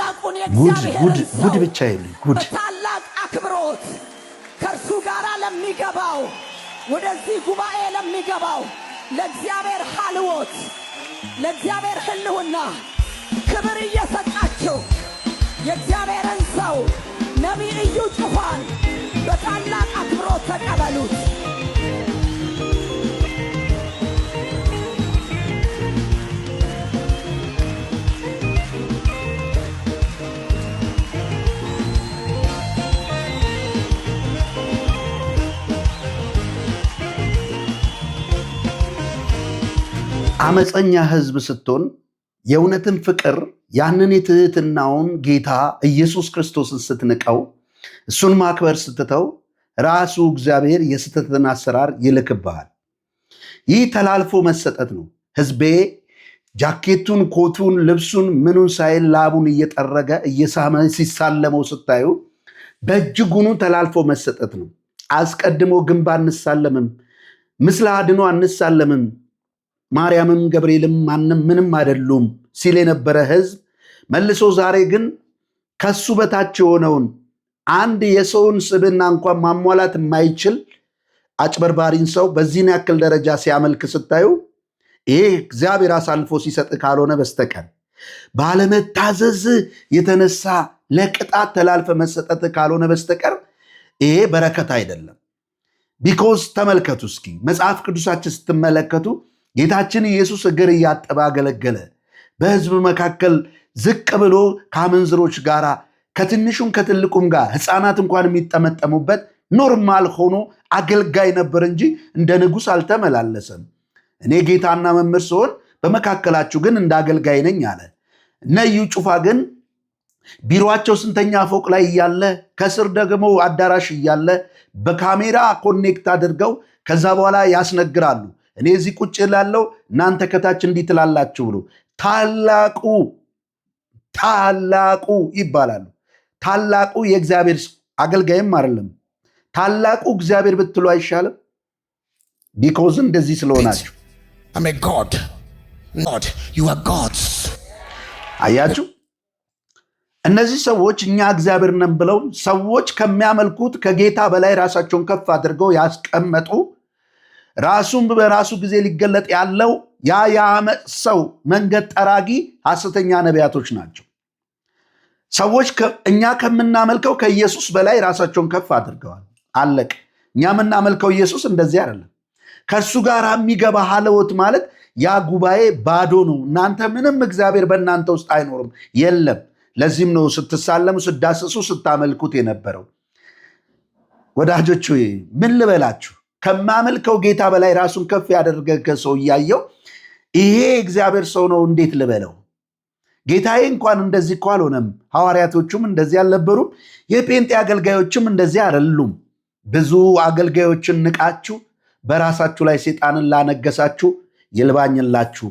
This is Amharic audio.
ታላቁን የእግዚአብሔርን ሰው ጉድ ብቻ ይሉኝ ጉድ በታላቅ አክብሮት ከእርሱ ጋር ለሚገባው ወደዚህ ጉባኤ ለሚገባው ለእግዚአብሔር ሐልዎት ለእግዚአብሔር ህልውና ክብር እየሰጣችሁ የእግዚአብሔርን ሰው ነቢይ እዩ ጩፋን በታላቅ አክብሮት ተቀበሉት። አመፀኛ ህዝብ ስትሆን የእውነትን ፍቅር ያንን የትህትናውን ጌታ ኢየሱስ ክርስቶስን ስትንቀው እሱን ማክበር ስትተው ራሱ እግዚአብሔር የስተትን አሰራር ይልክብሃል። ይህ ተላልፎ መሰጠት ነው። ህዝቤ ጃኬቱን፣ ኮቱን፣ ልብሱን ምኑን ሳይል ላቡን እየጠረገ እየሳመ ሲሳለመው ስታዩ በእጅጉኑ ተላልፎ መሰጠት ነው። አስቀድሞ ግንብ አንሳለምም፣ ምስለ አድኖ አንሳለምም፣ ማርያምም ገብርኤልም ማንም ምንም አይደሉም ሲል የነበረ ህዝብ መልሶ ዛሬ ግን ከሱ በታች የሆነውን አንድ የሰውን ስብዕና እንኳን ማሟላት የማይችል አጭበርባሪን ሰው በዚህን ያክል ደረጃ ሲያመልክ ስታዩ ይሄ እግዚአብሔር አሳልፎ ሲሰጥ ካልሆነ በስተቀር ባለመታዘዝ የተነሳ ለቅጣት ተላልፈ መሰጠት ካልሆነ በስተቀር ይሄ በረከት አይደለም። ቢኮዝ ተመልከቱ እስኪ መጽሐፍ ቅዱሳችን ስትመለከቱ ጌታችን ኢየሱስ እግር እያጠበ አገለገለ። በህዝብ መካከል ዝቅ ብሎ ከአመንዝሮች ጋር ከትንሹም ከትልቁም ጋር ህፃናት እንኳን የሚጠመጠሙበት ኖርማል ሆኖ አገልጋይ ነበር እንጂ እንደ ንጉሥ አልተመላለሰም። እኔ ጌታና መምህር ስሆን በመካከላችሁ ግን እንደ አገልጋይ ነኝ አለ። እነ እዩ ጩፋ ግን ቢሮአቸው ስንተኛ ፎቅ ላይ እያለ ከስር ደግሞ አዳራሽ እያለ በካሜራ ኮኔክት አድርገው ከዛ በኋላ ያስነግራሉ። እኔ እዚህ ቁጭ ላለው እናንተ ከታች እንዲህ ትላላችሁ ብሎ ታላቁ ይባላሉ። ታላቁ የእግዚአብሔር አገልጋይም አይደለም። ታላቁ እግዚአብሔር ብትሉ አይሻልም? ቢኮዝ እንደዚህ ስለሆናችሁ አያችሁ። እነዚህ ሰዎች እኛ እግዚአብሔር ነን ብለው ሰዎች ከሚያመልኩት ከጌታ በላይ ራሳቸውን ከፍ አድርገው ያስቀመጡ ራሱን በራሱ ጊዜ ሊገለጥ ያለው ያ የዓመፅ ሰው መንገድ ጠራጊ ሐሰተኛ ነቢያቶች ናቸው። ሰዎች እኛ ከምናመልከው ከኢየሱስ በላይ ራሳቸውን ከፍ አድርገዋል። አለቅ። እኛ የምናመልከው ኢየሱስ እንደዚህ አይደለም። ከእሱ ጋር የሚገባ ሐልዎት ማለት ያ ጉባኤ ባዶ ነው። እናንተ ምንም እግዚአብሔር በእናንተ ውስጥ አይኖርም፣ የለም። ለዚህም ነው ስትሳለሙ፣ ስዳስሱ፣ ስታመልኩት የነበረው። ወዳጆች ምን ልበላችሁ፣ ከማመልከው ጌታ በላይ ራሱን ከፍ ያደረገ ሰው እያየው ይሄ እግዚአብሔር ሰው ነው እንዴት ልበለው? ጌታዬ እንኳን እንደዚህ እኮ አልሆነም። ሐዋርያቶቹም እንደዚህ አልነበሩም። የጴንጤ አገልጋዮችም እንደዚህ አይደሉም። ብዙ አገልጋዮችን ንቃችሁ በራሳችሁ ላይ ሰይጣንን ላነገሳችሁ ይልባኝላችሁ።